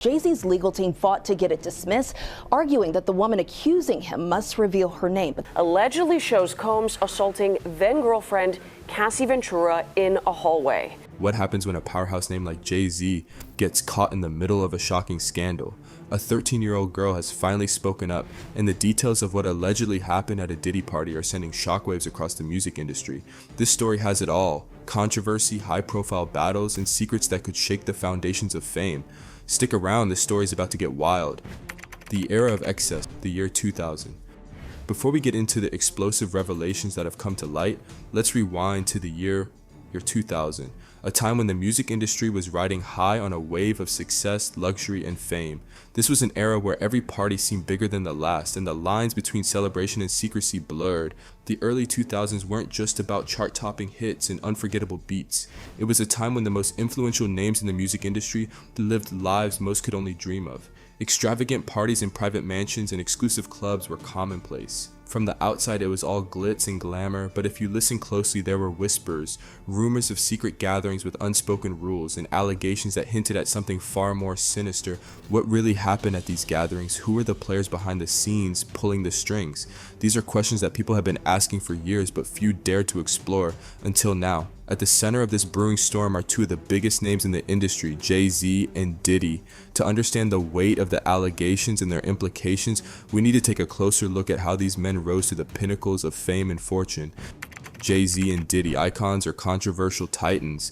Jay-Z's legal team fought to get it dismissed, arguing that the woman accusing him must reveal her name. Allegedly shows Combs assaulting then-girlfriend Cassie Ventura in a hallway. What happens when a powerhouse name like Jay-Z gets caught in the middle of a shocking scandal? A 13-year-old girl has finally spoken up, and the details of what allegedly happened at a Diddy party are sending shockwaves across the music industry. This story has it all: controversy, high-profile battles, and secrets that could shake the foundations of fame. Stick around, this story is about to get wild. The era of excess, the year 2000. Before we get into the explosive revelations that have come to light, let's rewind to the year 2000, a time when the music industry was riding high on a wave of success, luxury, and fame. This was an era where every party seemed bigger than the last, and the lines between celebration and secrecy blurred. The early 2000s weren't just about chart-topping hits and unforgettable beats. It was a time when the most influential names in the music industry lived lives most could only dream of. Extravagant parties in private mansions and exclusive clubs were commonplace. From the outside, it was all glitz and glamour, but if you listen closely, there were whispers, rumors of secret gatherings with unspoken rules, and allegations that hinted at something far more sinister. What really happened at these gatherings? Who were the players behind the scenes pulling the strings? These are questions that people have been asking for years, but few dared to explore until now. At the center of this brewing storm are two of the biggest names in the industry, Jay-Z and Diddy. To understand the weight of the allegations and their implications, we need to take a closer look at how these men rose to the pinnacles of fame and fortune. Jay-Z and Diddy, icons or controversial titans.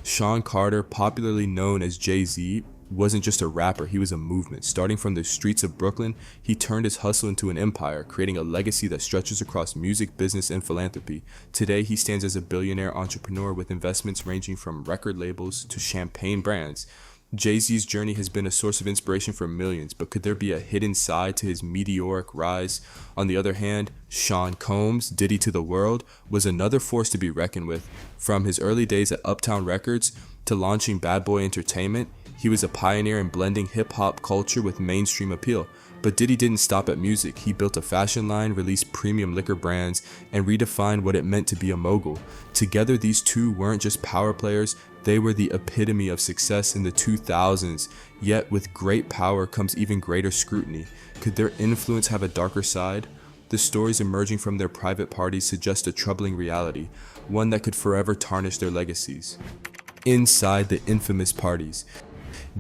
Sean Carter, popularly known as Jay-Z, wasn't just a rapper, he was a movement. Starting from the streets of Brooklyn, he turned his hustle into an empire, creating a legacy that stretches across music, business, and philanthropy. Today, he stands as a billionaire entrepreneur with investments ranging from record labels to champagne brands. Jay-Z's journey has been a source of inspiration for millions, but could there be a hidden side to his meteoric rise? On the other hand, Sean Combs, Diddy to the world, was another force to be reckoned with. From his early days at Uptown Records to launching Bad Boy Entertainment, he was a pioneer in blending hip-hop culture with mainstream appeal. But Diddy didn't stop at music. He built a fashion line, released premium liquor brands, and redefined what it meant to be a mogul. Together, these two weren't just power players, they were the epitome of success in the 2000s. Yet, with great power comes even greater scrutiny. Could their influence have a darker side? The stories emerging from their private parties suggest a troubling reality, one that could forever tarnish their legacies. Inside the infamous parties.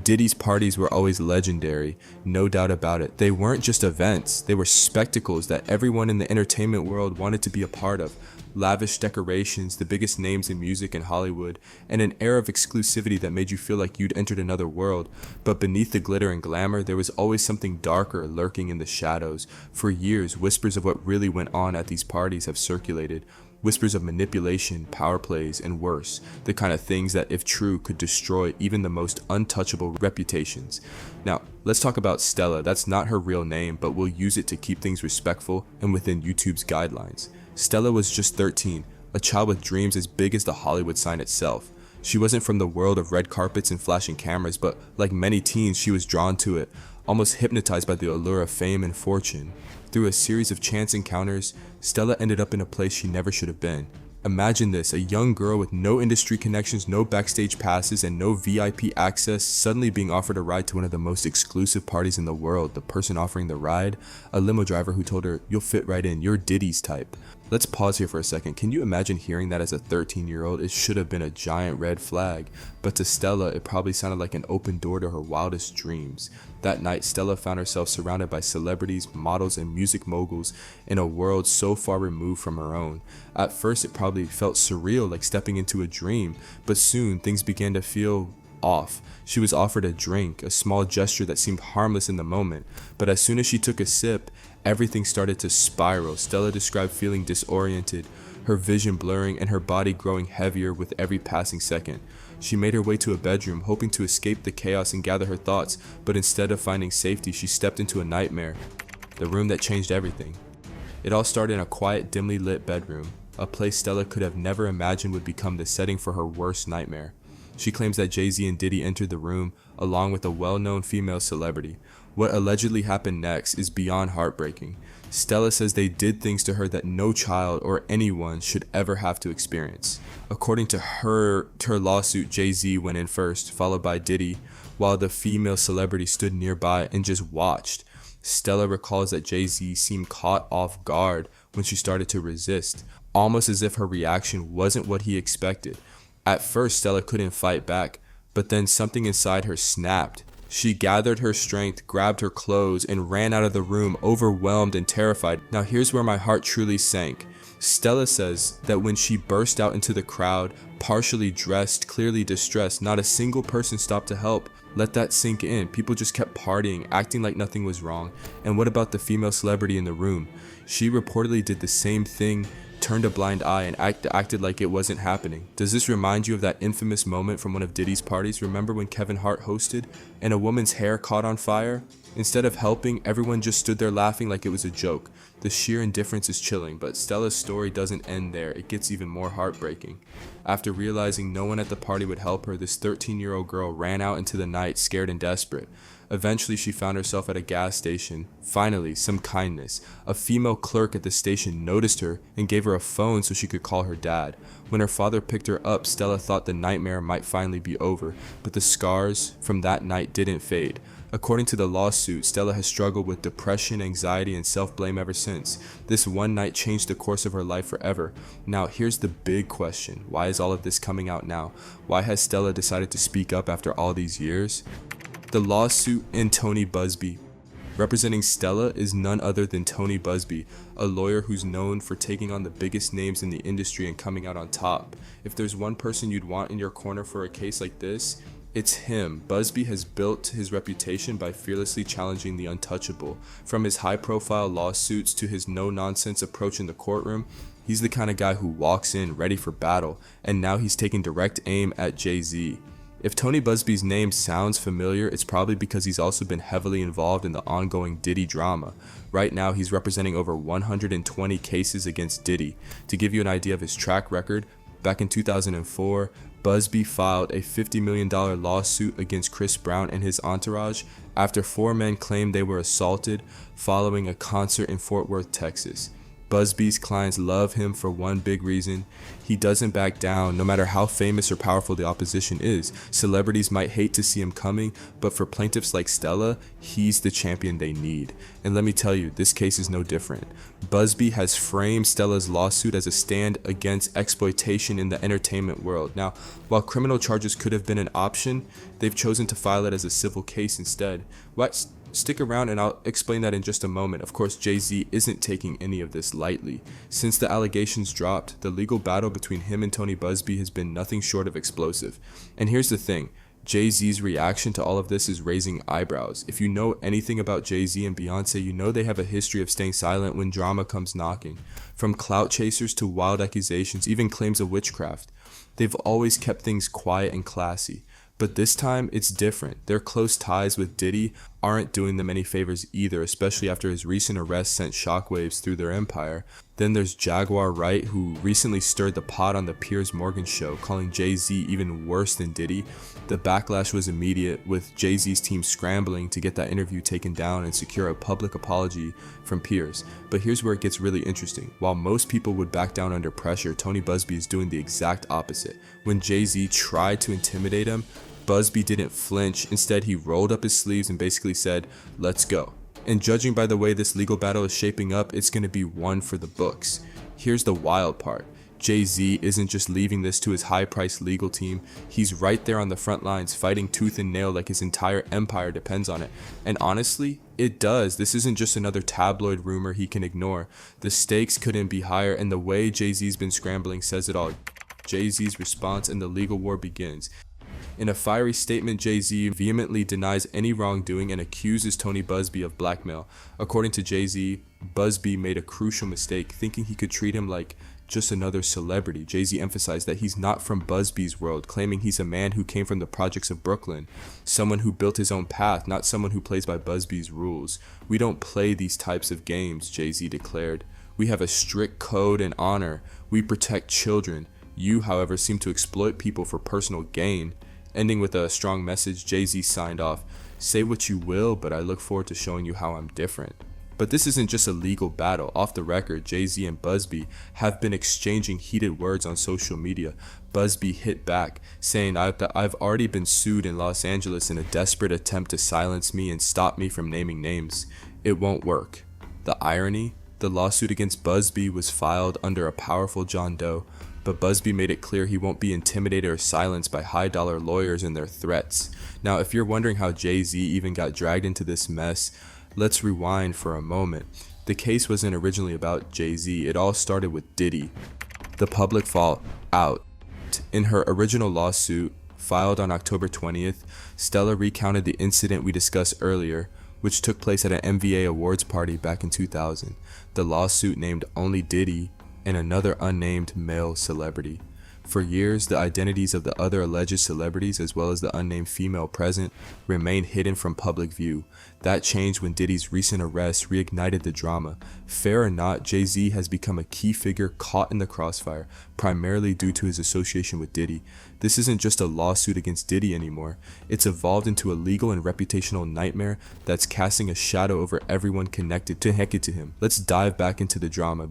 Diddy's parties were always legendary, no doubt about it. They weren't just events, they were spectacles that everyone in the entertainment world wanted to be a part of. Lavish decorations, the biggest names in music and Hollywood, and an air of exclusivity that made you feel like you'd entered another world. But beneath the glitter and glamour, there was always something darker lurking in the shadows. For years, whispers of what really went on at these parties have circulated. Whispers of manipulation, power plays, and worse, the kind of things that, if true, could destroy even the most untouchable reputations. Now, let's talk about Stella. That's not her real name, but we'll use it to keep things respectful and within YouTube's guidelines. Stella was just 13, a child with dreams as big as the Hollywood sign itself. She wasn't from the world of red carpets and flashing cameras, but like many teens, she was drawn to it, almost hypnotized by the allure of fame and fortune. Through a series of chance encounters, Stella ended up in a place she never should have been. Imagine this, a young girl with no industry connections, no backstage passes, and no VIP access suddenly being offered a ride to one of the most exclusive parties in the world. The person offering the ride, a limo driver who told her, "You'll fit right in, you're Diddy's type." Let's pause here for a second. Can you imagine hearing that as a 13-year-old? It should have been a giant red flag. But to Stella, it probably sounded like an open door to her wildest dreams. That night, Stella found herself surrounded by celebrities, models, and music moguls in a world so far removed from her own. At first, it probably felt surreal, like stepping into a dream, but soon things began to feel off. She was offered a drink, a small gesture that seemed harmless in the moment, but as soon as she took a sip, everything started to spiral. Stella described feeling disoriented, her vision blurring, and her body growing heavier with every passing second. She made her way to a bedroom, hoping to escape the chaos and gather her thoughts, but instead of finding safety, she stepped into a nightmare, the room that changed everything. It all started in a quiet, dimly lit bedroom, a place Stella could have never imagined would become the setting for her worst nightmare. She claims that Jay-Z and Diddy entered the room along with a well-known female celebrity. What allegedly happened next is beyond heartbreaking. Stella says they did things to her that no child or anyone should ever have to experience. According to her lawsuit, Jay-Z went in first, followed by Diddy. while the female celebrity stood nearby and just watched. Stella recalls that Jay-Z seemed caught off guard when she started to resist, almost as if her reaction wasn't what he expected. At first, Stella couldn't fight back, but then something inside her snapped. She gathered her strength, grabbed her clothes, and ran out of the room, overwhelmed and terrified. Now here's where my heart truly sank. Stella says that when she burst out into the crowd, partially dressed, clearly distressed, not a single person stopped to help. Let that sink in. People just kept partying, acting like nothing was wrong. And what about the female celebrity in the room? She reportedly did the same thing, turned a blind eye, and acted like it wasn't happening. Does this remind you of that infamous moment from one of Diddy's parties? Remember when Kevin Hart hosted and a woman's hair caught on fire? Instead of helping, everyone just stood there laughing like it was a joke. The sheer indifference is chilling, but Stella's story doesn't end there. It gets even more heartbreaking. After realizing no one at the party would help her, this 13-year-old girl ran out into the night, scared and desperate. Eventually, she found herself at a gas station. Finally, some kindness. A female clerk at the station noticed her and gave her a phone so she could call her dad. When her father picked her up, Stella thought the nightmare might finally be over, but the scars from that night didn't fade. According to the lawsuit, Stella has struggled with depression, anxiety, and self-blame ever since. This one night changed the course of her life forever. Now, here's the big question. Why is all of this coming out now? Why has Stella decided to speak up after all these years? The lawsuit and Tony Busby. Representing Stella is none other than Tony Busby, a lawyer who's known for taking on the biggest names in the industry and coming out on top. If there's one person you'd want in your corner for a case like this, it's him. Busby has built his reputation by fearlessly challenging the untouchable. From his high-profile lawsuits to his no-nonsense approach in the courtroom, he's the kind of guy who walks in ready for battle, and now he's taking direct aim at Jay-Z. If Tony Busby's name sounds familiar, it's probably because he's also been heavily involved in the ongoing Diddy drama. Right now, he's representing over 120 cases against Diddy. To give you an idea of his track record, back in 2004, Busby filed a $50 million lawsuit against Chris Brown and his entourage after 4 men claimed they were assaulted following a concert in Fort Worth, Texas. Busby's clients love him for one big reason. He doesn't back down no matter how famous or powerful the opposition is. Celebrities might hate to see him coming, but for plaintiffs like Stella, he's the champion they need. And let me tell you, this case is no different. Busby has framed Stella's lawsuit as a stand against exploitation in the entertainment world. Now, while criminal charges could have been an option, they've chosen to file it as a civil case instead. Stick around and I'll explain that in just a moment. Of course, Jay-Z isn't taking any of this lightly. Since the allegations dropped, the legal battle between him and Tony Busby has been nothing short of explosive. And here's the thing. Jay-Z's reaction to all of this is raising eyebrows. If you know anything about Jay-Z and Beyonce, you know they have a history of staying silent when drama comes knocking. From clout chasers to wild accusations, even claims of witchcraft. They've always kept things quiet and classy. But this time, it's different. Their close ties with Diddy aren't doing them any favors either, especially after his recent arrest sent shockwaves through their empire. Then there's Jaguar Wright, who recently stirred the pot on the Piers Morgan show, calling Jay-Z even worse than Diddy. The backlash was immediate, with Jay-Z's team scrambling to get that interview taken down and secure a public apology from Piers. But here's where it gets really interesting. While most people would back down under pressure, Tony Busby is doing the exact opposite. When Jay-Z tried to intimidate him, Busby didn't flinch. Instead, he rolled up his sleeves and basically said, "Let's go." And judging by the way this legal battle is shaping up, it's going to be one for the books. Here's the wild part. Jay-Z isn't just leaving this to his high-priced legal team. He's right there on the front lines, fighting tooth and nail like his entire empire depends on it. And honestly, it does. This isn't just another tabloid rumor he can ignore. The stakes couldn't be higher, and the way Jay-Z's been scrambling says it all. Jay-Z's response and the legal war begins. In a fiery statement, Jay-Z vehemently denies any wrongdoing and accuses Tony Busby of blackmail. According to Jay-Z, Busby made a crucial mistake, thinking he could treat him like just another celebrity. Jay-Z emphasized that he's not from Busby's world, claiming he's a man who came from the projects of Brooklyn, someone who built his own path, not someone who plays by Busby's rules. "We don't play these types of games," Jay-Z declared. "We have a strict code and honor. We protect children. You, however, seem to exploit people for personal gain." Ending with a strong message, Jay-Z signed off, "Say what you will, but I look forward to showing you how I'm different." But this isn't just a legal battle. Off the record, Jay-Z and Busby have been exchanging heated words on social media. Busby hit back, saying, I've already been sued in Los Angeles in a desperate attempt to silence me and stop me from naming names. It won't work. The irony? The lawsuit against Busby was filed under a powerful John Doe, but Busby made it clear he won't be intimidated or silenced by high-dollar lawyers and their threats. Now, if you're wondering how Jay-Z even got dragged into this mess, let's rewind for a moment. The case wasn't originally about Jay-Z. It all started with Diddy. The public fallout. In her original lawsuit, filed on October 20th, Stella recounted the incident we discussed earlier, which took place at an MVA awards party back in 2000. The lawsuit named only Diddy and another unnamed male celebrity. For years, the identities of the other alleged celebrities, as well as the unnamed female present, remained hidden from public view. That changed when Diddy's recent arrest reignited the drama. Fair or not, Jay-Z has become a key figure caught in the crossfire, primarily due to his association with Diddy. This isn't just a lawsuit against Diddy anymore. It's evolved into a legal and reputational nightmare that's casting a shadow over everyone connected to him. Let's dive back into the drama.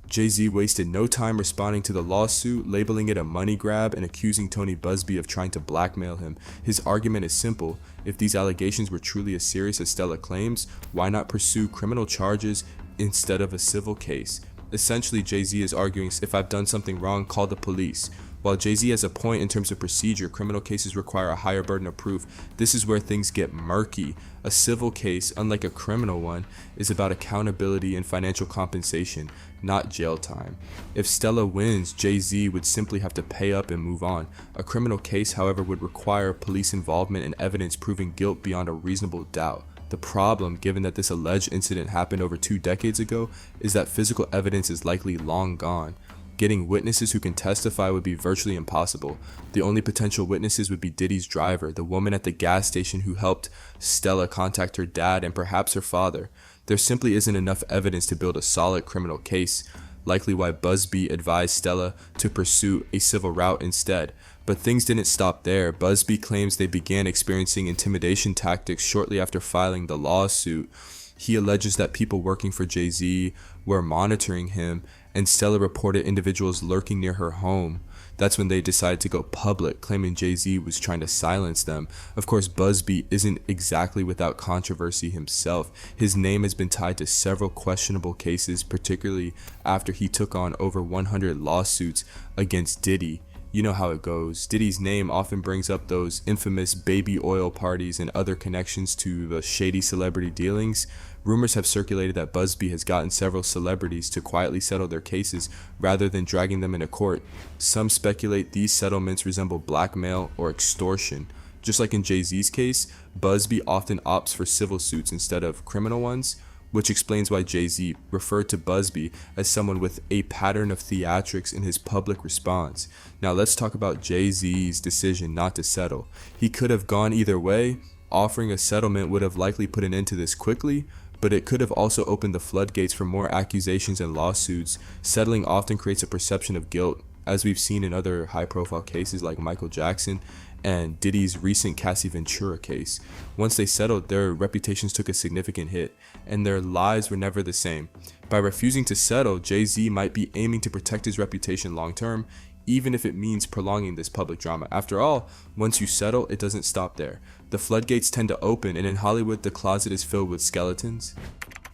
Jay-Z wasted no time responding to the lawsuit, labeling it a money grab and accusing Tony Busby of trying to blackmail him. His argument is simple. If these allegations were truly as serious as Stella claims, why not pursue criminal charges instead of a civil case? Essentially, Jay-Z is arguing, if I've done something wrong, call the police. While Jay-Z has a point in terms of procedure, criminal cases require a higher burden of proof. This is where things get murky. A civil case, unlike a criminal one, is about accountability and financial compensation, not jail time. If Stella wins, Jay-Z would simply have to pay up and move on. A criminal case, however, would require police involvement and evidence proving guilt beyond a reasonable doubt. The problem, given that this alleged incident happened over 2 decades ago, is that physical evidence is likely long gone. Getting witnesses who can testify would be virtually impossible. The only potential witnesses would be Diddy's driver, the woman at the gas station who helped Stella contact her dad and perhaps her father. There simply isn't enough evidence to build a solid criminal case, likely why Busby advised Stella to pursue a civil route instead. But things didn't stop there. Busby claims they began experiencing intimidation tactics shortly after filing the lawsuit. He alleges that people working for Jay-Z were monitoring him, and Stella reported individuals lurking near her home. That's when they decided to go public, claiming Jay-Z was trying to silence them. Of course, Busby isn't exactly without controversy himself. His name has been tied to several questionable cases, particularly after he took on over 100 lawsuits against Diddy. You know how it goes. Diddy's name often brings up those infamous baby oil parties and other connections to the shady celebrity dealings. Rumors have circulated that Busby has gotten several celebrities to quietly settle their cases rather than dragging them into court. Some speculate these settlements resemble blackmail or extortion. Just like in Jay-Z's case, Busby often opts for civil suits instead of criminal ones, which explains why Jay-Z referred to Busby as someone with a pattern of theatrics in his public response. Now let's talk about Jay-Z's decision not to settle. He could have gone either way. Offering a settlement would have likely put an end to this quickly, but it could have also opened the floodgates for more accusations and lawsuits. Settling often creates a perception of guilt, as we've seen in other high-profile cases like Michael Jackson and Diddy's recent Cassie Ventura case. Once they settled, their reputations took a significant hit, and their lives were never the same. By refusing to settle, Jay-Z might be aiming to protect his reputation long-term, even if it means prolonging this public drama. After all, once you settle, it doesn't stop there. The floodgates tend to open, and in Hollywood, the closet is filled with skeletons.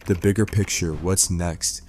The bigger picture, what's next?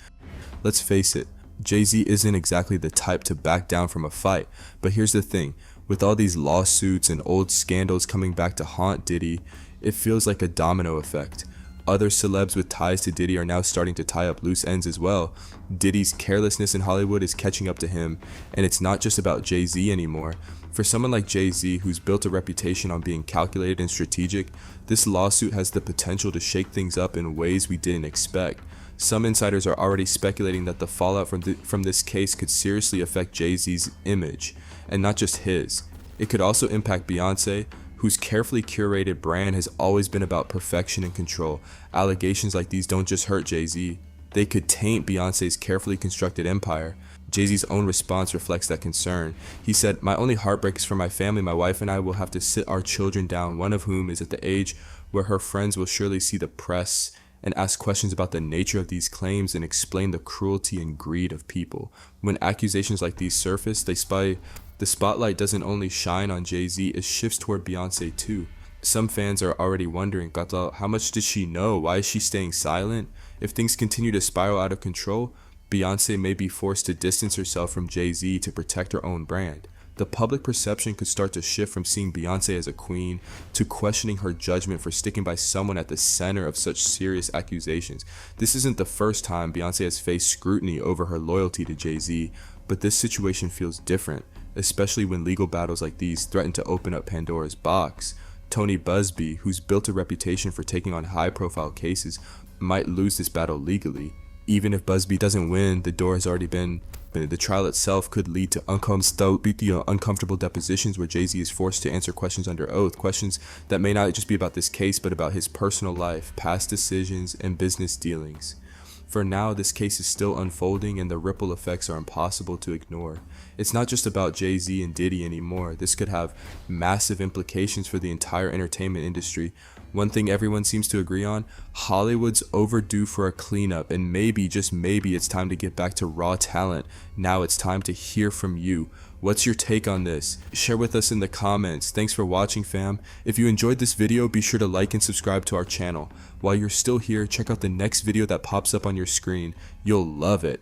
Let's face it, Jay-Z isn't exactly the type to back down from a fight, but here's the thing. With all these lawsuits and old scandals coming back to haunt Diddy, it feels like a domino effect. Other celebs with ties to Diddy are now starting to tie up loose ends as well. Diddy's carelessness in Hollywood is catching up to him, and it's not just about Jay-Z anymore. For someone like Jay-Z, who's built a reputation on being calculated and strategic, this lawsuit has the potential to shake things up in ways we didn't expect. Some insiders are already speculating that the fallout from this case could seriously affect Jay-Z's image, and not just his. It could also impact Beyonce, whose carefully curated brand has always been about perfection and control. Allegations like these don't just hurt Jay-Z, they could taint Beyonce's carefully constructed empire. Jay-Z's own response reflects that concern. He said, "My only heartbreak is for my family. My wife and I will have to sit our children down, one of whom is at the age where her friends will surely see the press and ask questions about the nature of these claims and explain the cruelty and greed of people. When accusations like these surface, the spotlight doesn't only shine on Jay-Z, it shifts toward Beyonce too. Some fans are already wondering, how much did she know? Why is she staying silent? If things continue to spiral out of control, Beyonce may be forced to distance herself from Jay-Z to protect her own brand. The public perception could start to shift from seeing Beyonce as a queen to questioning her judgment for sticking by someone at the center of such serious accusations. This isn't the first time Beyonce has faced scrutiny over her loyalty to Jay-Z, but this situation feels different, especially when legal battles like these threaten to open up Pandora's box. Tony Busby, who's built a reputation for taking on high-profile cases, might lose this battle legally. Even if Busby doesn't win, the door has already been. The trial itself could lead to uncomfortable depositions where Jay-Z is forced to answer questions under oath, questions that may not just be about this case, but about his personal life, past decisions, and business dealings. For now, this case is still unfolding and the ripple effects are impossible to ignore. It's not just about Jay-Z and Diddy anymore. This could have massive implications for the entire entertainment industry. One thing everyone seems to agree on, Hollywood's overdue for a cleanup, and maybe, just maybe, it's time to get back to raw talent. Now it's time to hear from you. What's your take on this? Share with us in the comments. Thanks for watching, fam. If you enjoyed this video, be sure to like and subscribe to our channel. While you're still here, check out the next video that pops up on your screen. You'll love it.